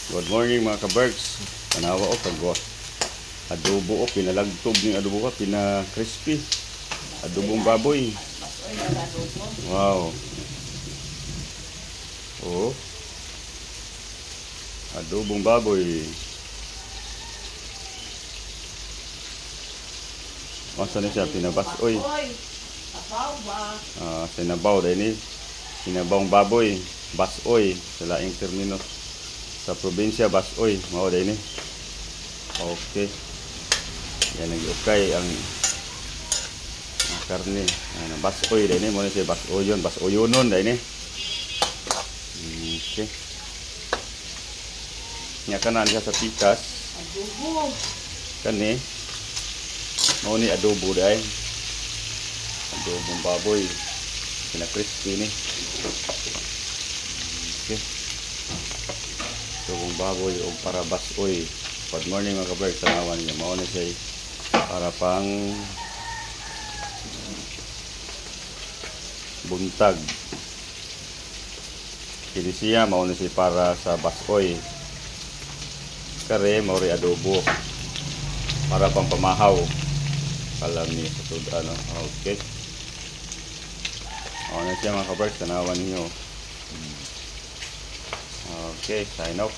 Good morning mga ka-berks. Tanawa o kagwa. Adobo o pinalagtob ning adobo ka pina-crispy. Adobong baboy. Wow. Oh. Adobong baboy. Masa na siya pinabasoy. Sinabaw dahil ni sinabawang baboy. Basoy sa laing termino. Sa probinsya basoy mao dahil ni. Okay. Yan nag-ukay ang karne. Ano basoy dahil ni mo na siya basoyon. Basoyonon dahil ni. Okay. Nya kanan siya sa pikas. Adobo. Kani. Mao ni adobo dahil. Adobong baboy. Pina-crispy ni. Okay. Adobong baboy o para basoy. Good morning mga ka-berks. Tanawan niya. Mao na siya para pang buntag. Kini siya mao na siya para sa basoy. Kare mao ri adobo. Para pang pamahaw. Alam niyo sa tud ano. Okay. Mao na siya mga ka-berks. Tanawan niyo. Okay, sign off.